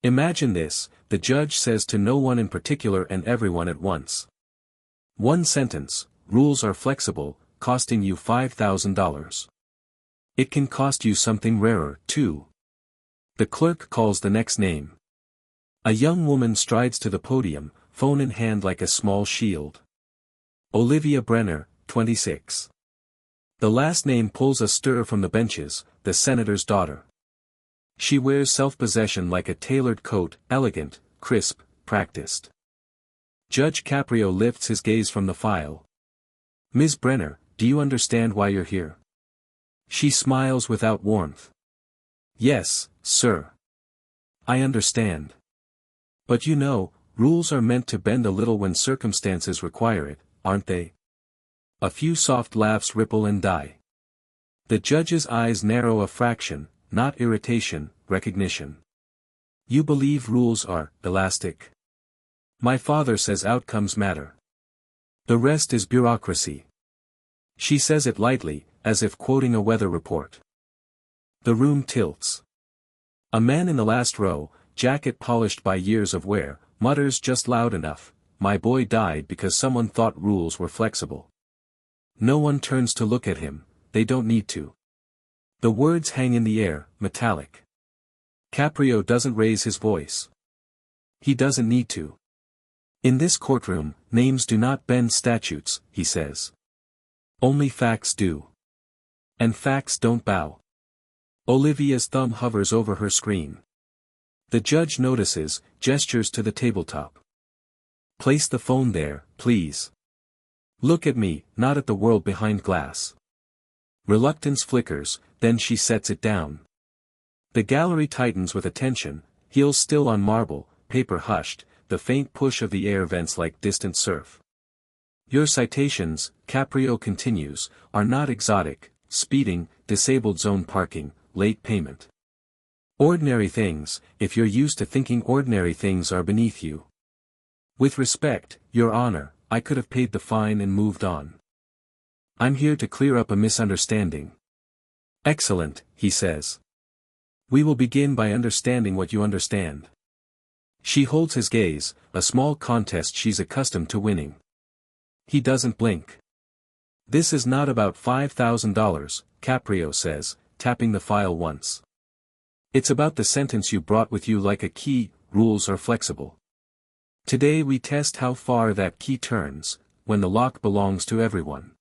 Imagine this, the judge says to no one in particular and everyone at once. One sentence, rules are flexible, costing you $5,000. It can cost you something rarer, too. The clerk calls the next name. A young woman strides to the podium, phone in hand like a small shield. Olivia Brenner, 26. The last name pulls a stir from the benches, the senator's daughter. She wears self-possession like a tailored coat, elegant, crisp, practiced. Judge Caprio lifts his gaze from the file. Ms. Brenner, do you understand why you're here? She smiles without warmth. Yes, sir. I understand. But you know, rules are meant to bend a little when circumstances require it, aren't they? A few soft laughs ripple and die. The judge's eyes narrow a fraction, not irritation, recognition. You believe rules are elastic. My father says outcomes matter. The rest is bureaucracy. She says it lightly, as if quoting a weather report. The room tilts. A man in the last row, jacket polished by years of wear, mutters just loud enough, "My boy died because someone thought rules were flexible." No one turns to look at him, they don't need to. The words hang in the air, metallic. Caprio doesn't raise his voice. He doesn't need to. In this courtroom, names do not bend statutes, he says. Only facts do. And facts don't bow. Olivia's thumb hovers over her screen. The judge notices, gestures to the tabletop. Place the phone there, please. Look at me, not at the world behind glass. Reluctance flickers, then she sets it down. The gallery tightens with attention, heels still on marble, paper hushed, the faint push of the air vents like distant surf. Your citations, Caprio continues, are not exotic: speeding, disabled zone parking, late payment. Ordinary things, if you're used to thinking ordinary things are beneath you. With respect, Your Honor, I could have paid the fine and moved on. I'm here to clear up a misunderstanding. Excellent, he says. We will begin by understanding what you understand. She holds his gaze, a small contest she's accustomed to winning. He doesn't blink. This is not about $5,000, Caprio says, tapping the file once. It's about the sentence you brought with you like a key: rules are flexible. Today we test how far that key turns, when the lock belongs to everyone.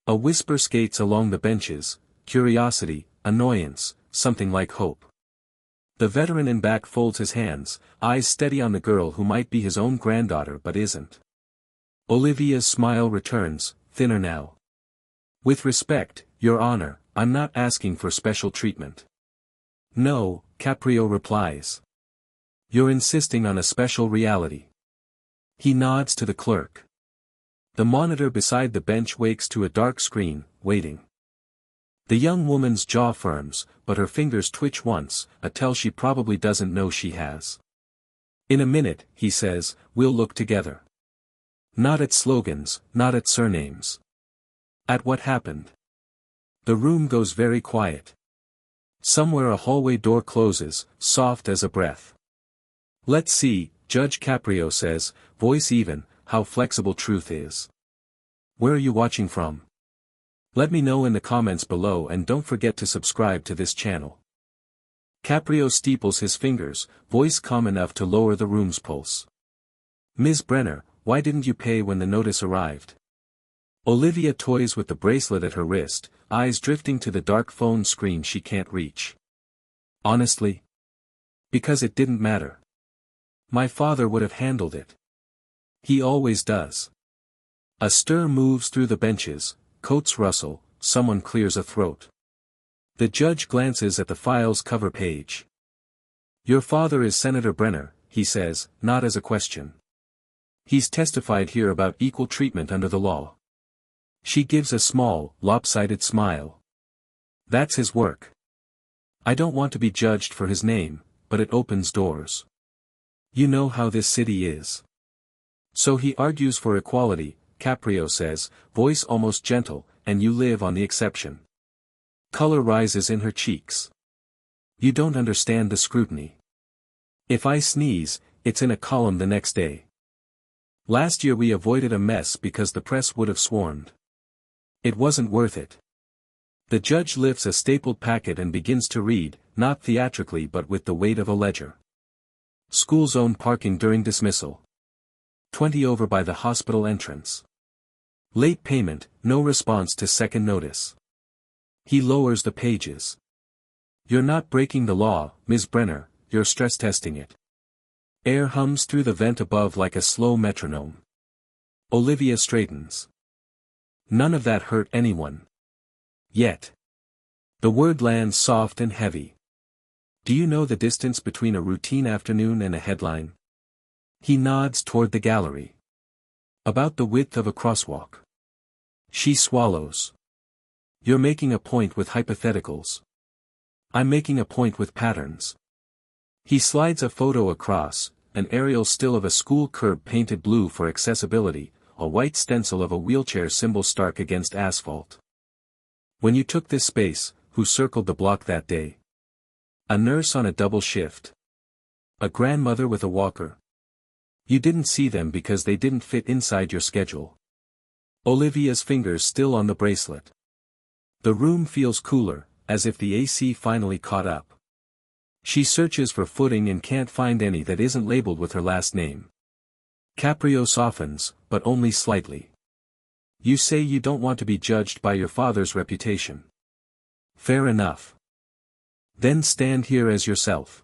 A whisper skates along the benches, curiosity, annoyance, something like hope. The veteran in back folds his hands, eyes steady on the girl who might be his own granddaughter but isn't. Olivia's smile returns, thinner now. With respect, Your Honor, I'm not asking for special treatment. No, Caprio replies. You're insisting on a special reality. He nods to the clerk. The monitor beside the bench wakes to a dark screen, waiting. The young woman's jaw firms, but her fingers twitch once, a tell she probably doesn't know she has. In a minute, he says, we'll look together. Not at slogans, not at surnames. At what happened. The room goes very quiet. Somewhere a hallway door closes, soft as a breath. Let's see, Judge Caprio says, voice even, how flexible truth is. Where are you watching from? Let me know in the comments below and don't forget to subscribe to this channel. Caprio steeples his fingers, voice calm enough to lower the room's pulse. Ms. Brenner, why didn't you pay when the notice arrived? Olivia toys with the bracelet at her wrist, eyes drifting to the dark phone screen she can't reach. Honestly? Because it didn't matter. My father would have handled it. He always does. A stir moves through the benches, coats rustle, someone clears a throat. The judge glances at the file's cover page. Your father is Senator Brenner, he says, not as a question. He's testified here about equal treatment under the law. She gives a small, lopsided smile. That's his work. I don't want to be judged for his name, but it opens doors. You know how this city is. So he argues for equality, Caprio says, voice almost gentle, and you live on the exception. Color rises in her cheeks. You don't understand the scrutiny. If I sneeze, it's in a column the next day. Last year we avoided a mess because the press would have swarmed. It wasn't worth it. The judge lifts a stapled packet and begins to read, not theatrically but with the weight of a ledger. School zone parking during dismissal. 20 over by the hospital entrance. Late payment, no response to second notice. He lowers the pages. You're not breaking the law, Ms. Brenner, you're stress testing it. Air hums through the vent above like a slow metronome. Olivia straightens. None of that hurt anyone. Yet. The word lands soft and heavy. Do you know the distance between a routine afternoon and a headline? He nods toward the gallery. About the width of a crosswalk. She swallows. You're making a point with hypotheticals. I'm making a point with patterns. He slides a photo across, an aerial still of a school curb painted blue for accessibility, a white stencil of a wheelchair symbol stark against asphalt. When you took this space, who circled the block that day? A nurse on a double shift. A grandmother with a walker. You didn't see them because they didn't fit inside your schedule. Olivia's fingers still on the bracelet. The room feels cooler, as if the AC finally caught up. She searches for footing and can't find any that isn't labeled with her last name. Caprio softens, but only slightly. You say you don't want to be judged by your father's reputation. Fair enough. Then stand here as yourself.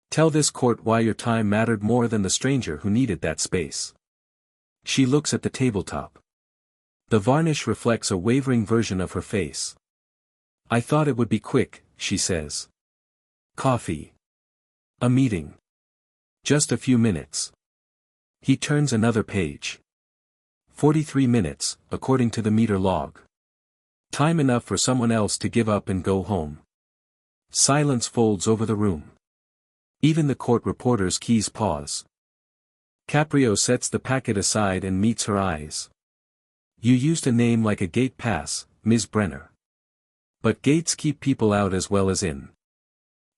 Tell this court why your time mattered more than the stranger who needed that space. She looks at the tabletop. The varnish reflects a wavering version of her face. I thought it would be quick, she says. Coffee. A meeting. Just a few minutes. He turns another page. 43 minutes, according to the meter log. Time enough for someone else to give up and go home. Silence folds over the room. Even the court reporter's keys pause. Caprio sets the packet aside and meets her eyes. You used a name like a gate pass, Ms. Brenner. But gates keep people out as well as in.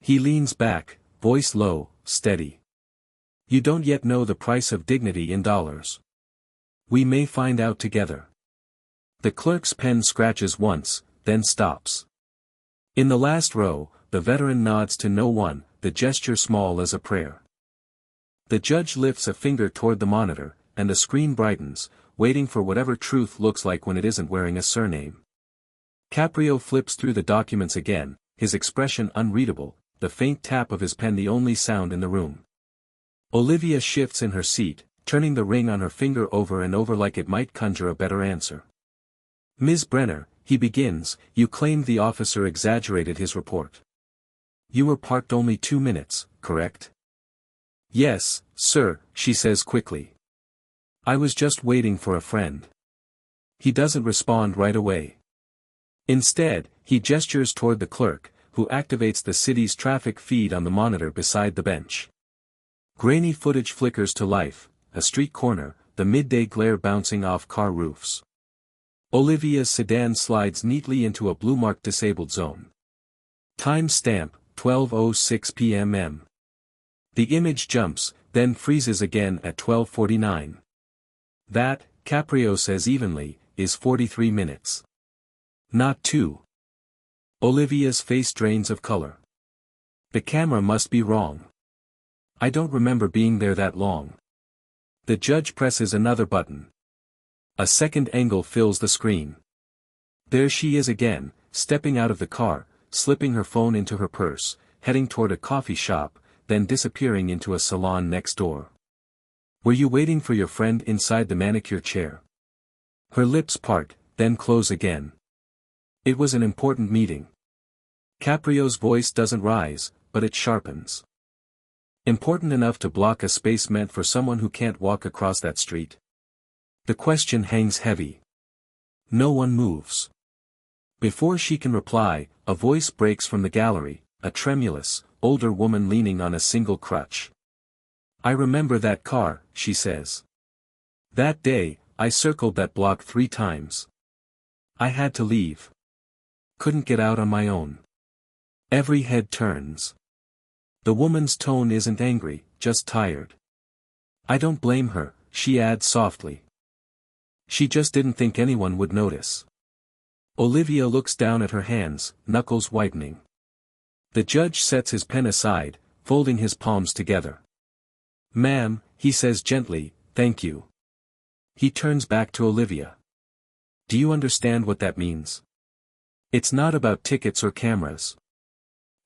He leans back, voice low, steady. You don't yet know the price of dignity in dollars. We may find out together. The clerk's pen scratches once, then stops. In the last row, the veteran nods to no one, the gesture small as a prayer. The judge lifts a finger toward the monitor, and the screen brightens, waiting for whatever truth looks like when it isn't wearing a surname. Caprio flips through the documents again, his expression unreadable, the faint tap of his pen the only sound in the room. Olivia shifts in her seat, turning the ring on her finger over and over like it might conjure a better answer. Ms. Brenner, he begins, you claimed the officer exaggerated his report. You were parked only 2 minutes, correct? Yes, sir, she says quickly. I was just waiting for a friend. He doesn't respond right away. Instead, he gestures toward the clerk, who activates the city's traffic feed on the monitor beside the bench. Grainy footage flickers to life, a street corner, the midday glare bouncing off car roofs. Olivia's sedan slides neatly into a blue-marked disabled zone. Time stamp, 12:06 p.m. The image jumps, then freezes again at 12:49. That, Caprio says evenly, is 43 minutes. Not 2. Olivia's face drains of color. The camera must be wrong. I don't remember being there that long. The judge presses another button. A second angle fills the screen. There she is again, stepping out of the car, slipping her phone into her purse, heading toward a coffee shop, then disappearing into a salon next door. Were you waiting for your friend inside the manicure chair? Her lips part, then close again. It was an important meeting. Caprio's voice doesn't rise, but it sharpens. Important enough to block a space meant for someone who can't walk across that street? The question hangs heavy. No one moves. Before she can reply, a voice breaks from the gallery, a tremulous, older woman leaning on a single crutch. I remember that car, she says. That day, I circled that block 3 times. I had to leave. Couldn't get out on my own. Every head turns. The woman's tone isn't angry, just tired. I don't blame her, she adds softly. She just didn't think anyone would notice. Olivia looks down at her hands, knuckles whitening. The judge sets his pen aside, folding his palms together. Ma'am, he says gently, thank you. He turns back to Olivia. Do you understand what that means? It's not about tickets or cameras.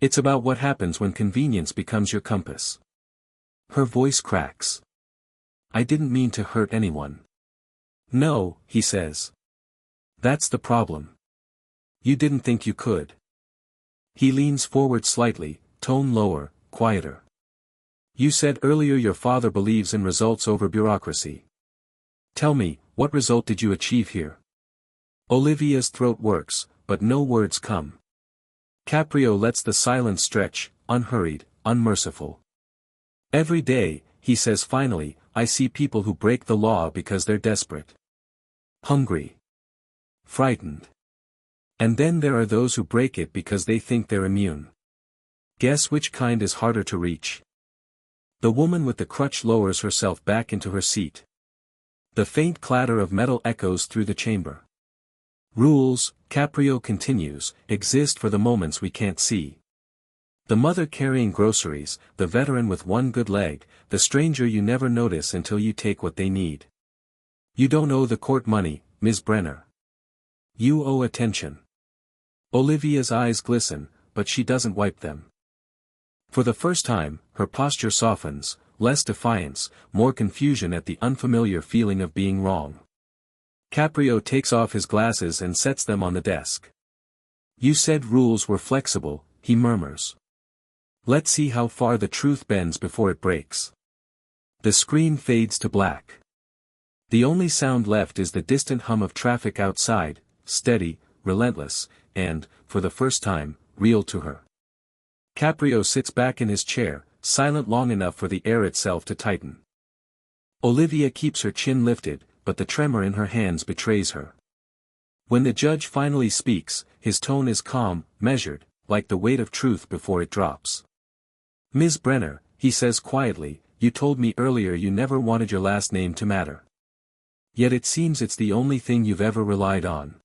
It's about what happens when convenience becomes your compass. Her voice cracks. I didn't mean to hurt anyone. No, he says. That's the problem. You didn't think you could. He leans forward slightly, tone lower, quieter. You said earlier your father believes in results over bureaucracy. Tell me, what result did you achieve here? Olivia's throat works, but no words come. Caprio lets the silence stretch, unhurried, unmerciful. Every day, he says finally, I see people who break the law because they're desperate. Hungry. Frightened. And then there are those who break it because they think they're immune. Guess which kind is harder to reach? The woman with the crutch lowers herself back into her seat. The faint clatter of metal echoes through the chamber. Rules, Caprio continues, exist for the moments we can't see. The mother carrying groceries, the veteran with one good leg, the stranger you never notice until you take what they need. You don't owe the court money, Ms. Brenner. You owe attention. Olivia's eyes glisten, but she doesn't wipe them. For the first time, her posture softens, less defiance, more confusion at the unfamiliar feeling of being wrong. Caprio takes off his glasses and sets them on the desk. You said rules were flexible, he murmurs. Let's see how far the truth bends before it breaks. The screen fades to black. The only sound left is the distant hum of traffic outside, steady, relentless, and, for the first time, real to her. Caprio sits back in his chair, silent long enough for the air itself to tighten. Olivia keeps her chin lifted, but the tremor in her hands betrays her. When the judge finally speaks, his tone is calm, measured, like the weight of truth before it drops. Ms. Brenner, he says quietly, you told me earlier you never wanted your last name to matter. Yet it seems it's the only thing you've ever relied on.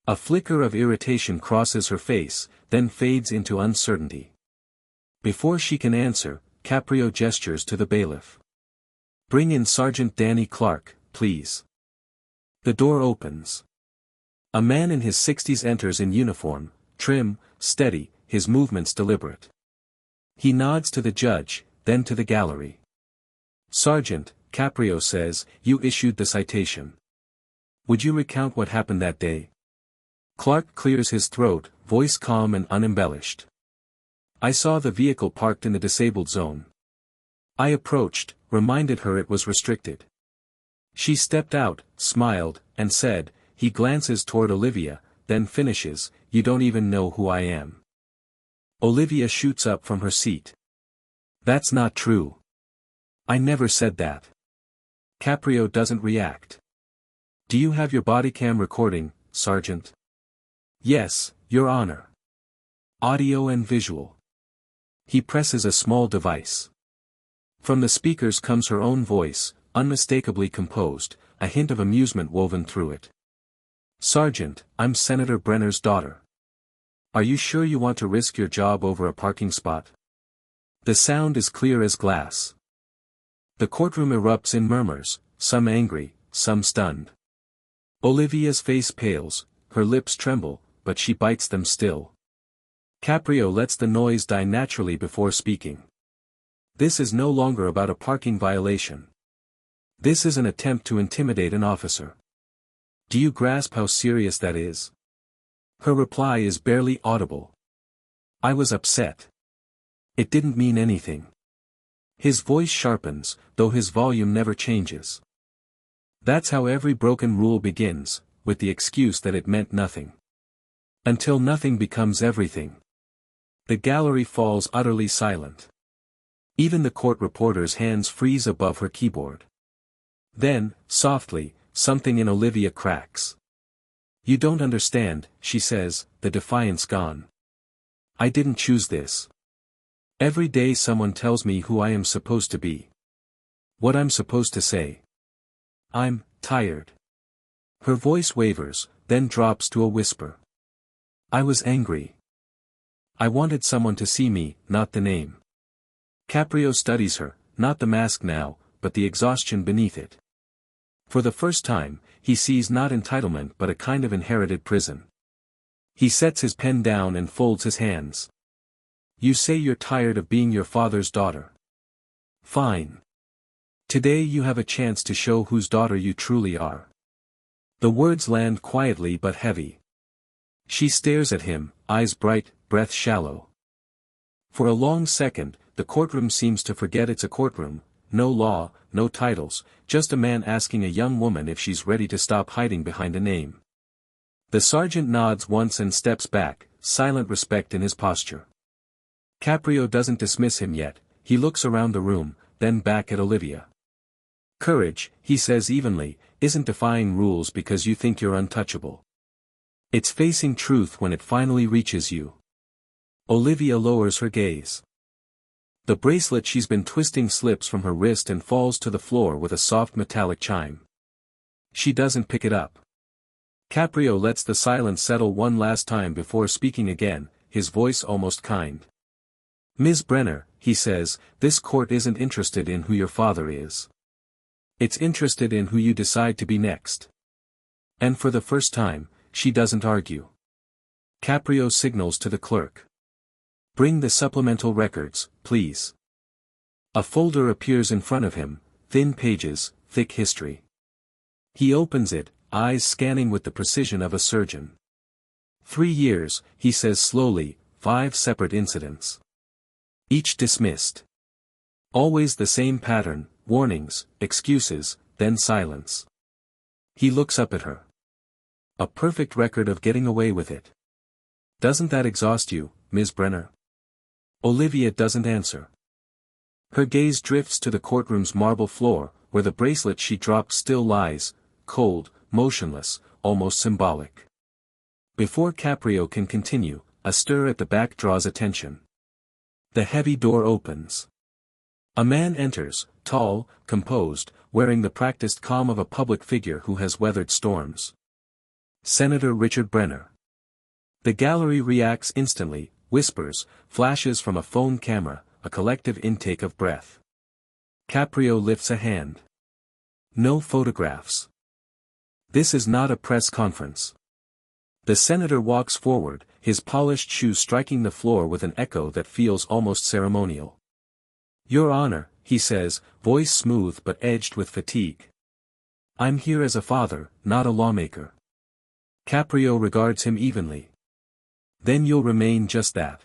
A flicker of irritation crosses her face, then fades into uncertainty. Before she can answer, Caprio gestures to the bailiff. Bring in Sergeant Danny Clark, please. The door opens. A man in his 60s enters in uniform, trim, steady, his movements deliberate. He nods to the judge, then to the gallery. Sergeant, Caprio says, you issued the citation. Would you recount what happened that day? Clark clears his throat, voice calm and unembellished. I saw the vehicle parked in the disabled zone. I approached, reminded her it was restricted. She stepped out, smiled, and said, he glances toward Olivia, then finishes, you don't even know who I am. Olivia shoots up from her seat. That's not true. I never said that. Caprio doesn't react. Do you have your body cam recording, Sergeant? Yes, Your Honor. Audio and visual. He presses a small device. From the speakers comes her own voice, unmistakably composed, a hint of amusement woven through it. Sergeant, I'm Senator Brenner's daughter. Are you sure you want to risk your job over a parking spot? The sound is clear as glass. The courtroom erupts in murmurs, some angry, some stunned. Olivia's face pales, her lips tremble, but she bites them still. Caprio lets the noise die naturally before speaking. This is no longer about a parking violation. This is an attempt to intimidate an officer. Do you grasp how serious that is? Her reply is barely audible. I was upset. It didn't mean anything. His voice sharpens, though his volume never changes. That's how every broken rule begins, with the excuse that it meant nothing. Until nothing becomes everything. The gallery falls utterly silent. Even the court reporter's hands freeze above her keyboard. Then, softly, something in Olivia cracks. You don't understand, she says, the defiance gone. I didn't choose this. Every day someone tells me who I am supposed to be. What I'm supposed to say. I'm tired. Her voice wavers, then drops to a whisper. I was angry. I wanted someone to see me, not the name. Caprio studies her, not the mask now, but the exhaustion beneath it. For the first time, he sees not entitlement but a kind of inherited prison. He sets his pen down and folds his hands. You say you're tired of being your father's daughter. Fine. Today you have a chance to show whose daughter you truly are. The words land quietly but heavy. She stares at him, eyes bright, breath shallow. For a long second, the courtroom seems to forget it's a courtroom, no law, no titles, just a man asking a young woman if she's ready to stop hiding behind a name. The sergeant nods once and steps back, silent respect in his posture. Caprio doesn't dismiss him yet, he looks around the room, then back at Olivia. Courage, he says evenly, isn't defying rules because you think you're untouchable. It's facing truth when it finally reaches you. Olivia lowers her gaze. The bracelet she's been twisting slips from her wrist and falls to the floor with a soft metallic chime. She doesn't pick it up. Caprio lets the silence settle one last time before speaking again, his voice almost kind. Ms. Brenner, he says, this court isn't interested in who your father is. It's interested in who you decide to be next. And for the first time, she doesn't argue. Caprio signals to the clerk. Bring the supplemental records, please. A folder appears in front of him, thin pages, thick history. He opens it, eyes scanning with the precision of a surgeon. 3 years, he says slowly, 5 separate incidents. Each dismissed. Always the same pattern, warnings, excuses, then silence. He looks up at her. A perfect record of getting away with it. Doesn't that exhaust you, Ms. Brenner? Olivia doesn't answer. Her gaze drifts to the courtroom's marble floor, where the bracelet she dropped still lies, cold, motionless, almost symbolic. Before Caprio can continue, a stir at the back draws attention. The heavy door opens. A man enters, tall, composed, wearing the practiced calm of a public figure who has weathered storms. Senator Richard Brenner. The gallery reacts instantly, whispers, flashes from a phone camera, a collective intake of breath. Caprio lifts a hand. No photographs. This is not a press conference. The senator walks forward, his polished shoes striking the floor with an echo that feels almost ceremonial. Your Honor, he says, voice smooth but edged with fatigue. I'm here as a father, not a lawmaker. Caprio regards him evenly. Then you'll remain just that.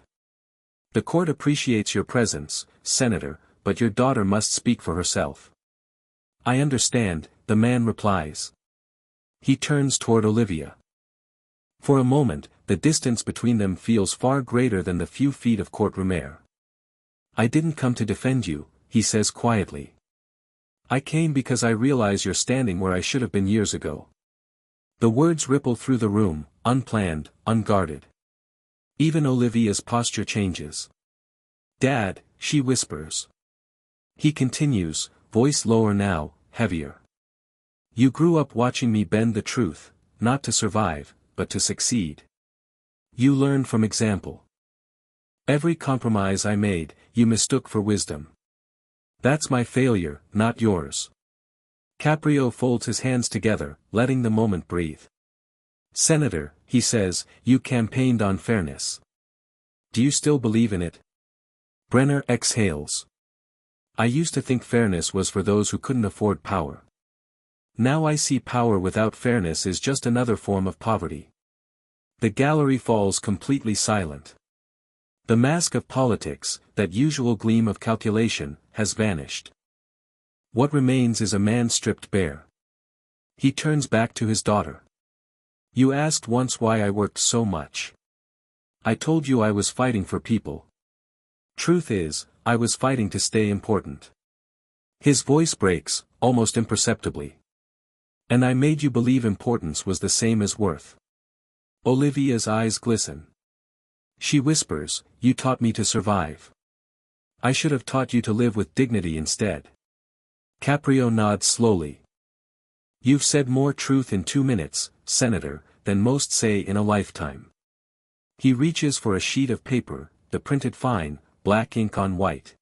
The court appreciates your presence, Senator, but your daughter must speak for herself. I understand, the man replies. He turns toward Olivia. For a moment, the distance between them feels far greater than the few feet of courtroom air. I didn't come to defend you, he says quietly. I came because I realize you're standing where I should have been years ago. The words ripple through the room, unplanned, unguarded. Even Olivia's posture changes. Dad, she whispers. He continues, voice lower now, heavier. You grew up watching me bend the truth, not to survive, but to succeed. You learned from example. Every compromise I made, you mistook for wisdom. That's my failure, not yours. Caprio folds his hands together, letting the moment breathe. Senator, he says, you campaigned on fairness. Do you still believe in it? Brenner exhales. I used to think fairness was for those who couldn't afford power. Now I see power without fairness is just another form of poverty. The gallery falls completely silent. The mask of politics, that usual gleam of calculation, has vanished. What remains is a man stripped bare. He turns back to his daughter. You asked once why I worked so much. I told you I was fighting for people. Truth is, I was fighting to stay important. His voice breaks, almost imperceptibly. And I made you believe importance was the same as worth. Olivia's eyes glisten. She whispers, you taught me to survive. I should have taught you to live with dignity instead. Caprio nods slowly. You've said more truth in 2 minutes, Senator, than most say in a lifetime. He reaches for a sheet of paper, the printed fine, black ink on white.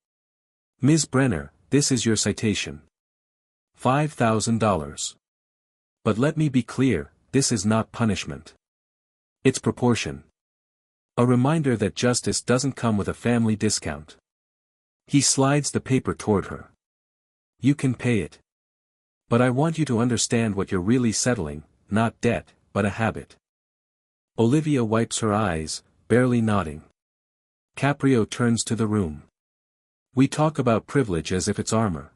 Ms. Brenner, this is your citation. $5,000. But let me be clear, this is not punishment. It's proportion. A reminder that justice doesn't come with a family discount. He slides the paper toward her. You can pay it. But I want you to understand what you're really settling, not debt, but a habit. Olivia wipes her eyes, barely nodding. Caprio turns to the room. We talk about privilege as if it's armor.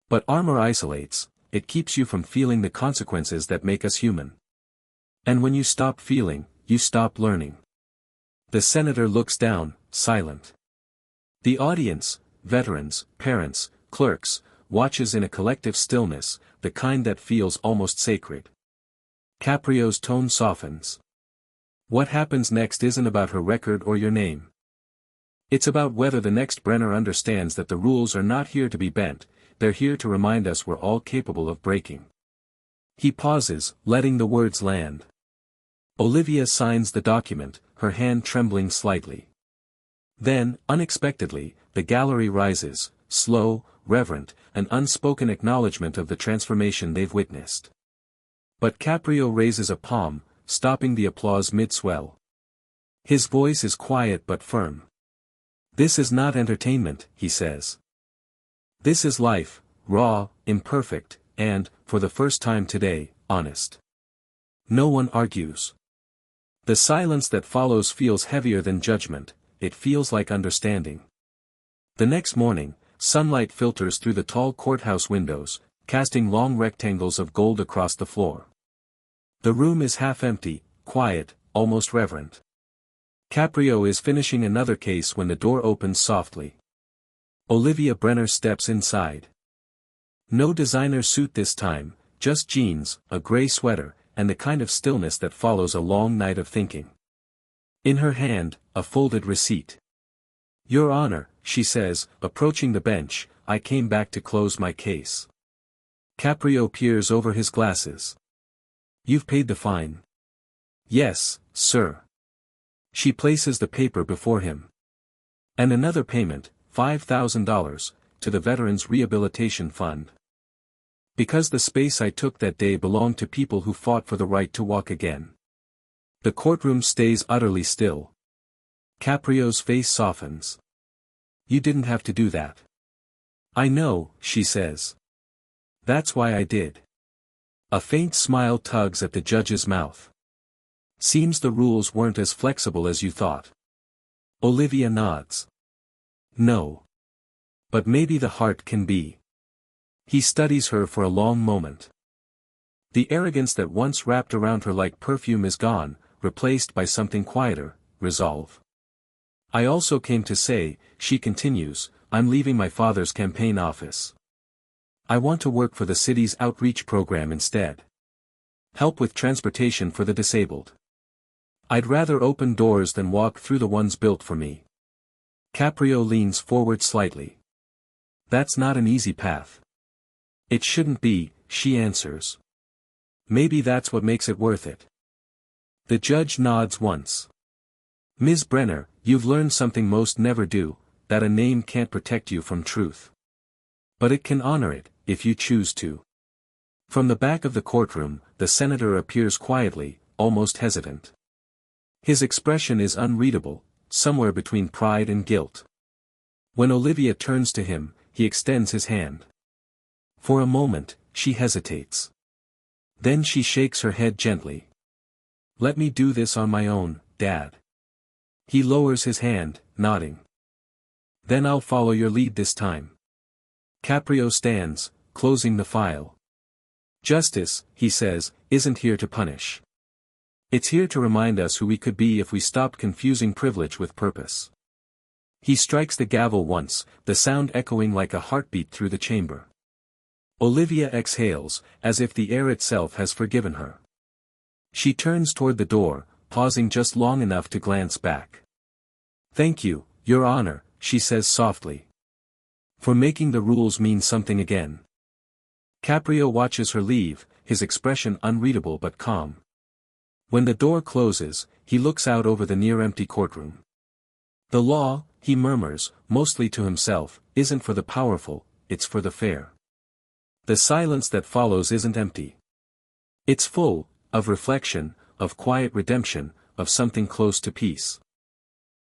But armor isolates, it keeps you from feeling the consequences that make us human. And when you stop feeling, you stop learning. The senator looks down, silent. The audience, veterans, parents, clerks, watches in a collective stillness, the kind that feels almost sacred. Caprio's tone softens. What happens next isn't about her record or your name. It's about whether the next Brenner understands that the rules are not here to be bent, they're here to remind us we're all capable of breaking. He pauses, letting the words land. Olivia signs the document, her hand trembling slightly. Then, unexpectedly, the gallery rises, slow, reverent, an unspoken acknowledgement of the transformation they've witnessed. But Caprio raises a palm, stopping the applause mid-swell. His voice is quiet but firm. This is not entertainment, he says. This is life, raw, imperfect, and, for the first time today, honest. No one argues. The silence that follows feels heavier than judgment, it feels like understanding. The next morning, sunlight filters through the tall courthouse windows, casting long rectangles of gold across the floor. The room is half empty, quiet, almost reverent. Caprio is finishing another case when the door opens softly. Olivia Brenner steps inside. No designer suit this time, just jeans, a gray sweater, and the kind of stillness that follows a long night of thinking. In her hand, a folded receipt. Your Honor, she says, approaching the bench, I came back to close my case. Caprio peers over his glasses. You've paid the fine. Yes, sir. She places the paper before him. And another payment, $5,000, to the Veterans Rehabilitation Fund. Because the space I took that day belonged to people who fought for the right to walk again. The courtroom stays utterly still. Caprio's face softens. You didn't have to do that. I know, she says. That's why I did. A faint smile tugs at the judge's mouth. Seems the rules weren't as flexible as you thought. Olivia nods. No. But maybe the heart can be. He studies her for a long moment. The arrogance that once wrapped around her like perfume is gone, replaced by something quieter, resolve. I also came to say, she continues, I'm leaving my father's campaign office. I want to work for the city's outreach program instead. Help with transportation for the disabled. I'd rather open doors than walk through the ones built for me. Caprio leans forward slightly. That's not an easy path. It shouldn't be, she answers. Maybe that's what makes it worth it. The judge nods once. Ms. Brenner, you've learned something most never do, that a name can't protect you from truth. But it can honor it, if you choose to. From the back of the courtroom, the senator appears quietly, almost hesitant. His expression is unreadable, somewhere between pride and guilt. When Olivia turns to him, he extends his hand. For a moment, she hesitates. Then she shakes her head gently. Let me do this on my own, Dad. He lowers his hand, nodding. Then I'll follow your lead this time. Caprio stands, closing the file. Justice, he says, isn't here to punish. It's here to remind us who we could be if we stopped confusing privilege with purpose. He strikes the gavel once, the sound echoing like a heartbeat through the chamber. Olivia exhales, as if the air itself has forgiven her. She turns toward the door, pausing just long enough to glance back. Thank you, Your Honor, she says softly. For making the rules mean something again. Caprio watches her leave, his expression unreadable but calm. When the door closes, he looks out over the near-empty courtroom. The law, he murmurs, mostly to himself, isn't for the powerful, it's for the fair. The silence that follows isn't empty. It's full, of reflection, of quiet redemption, of something close to peace.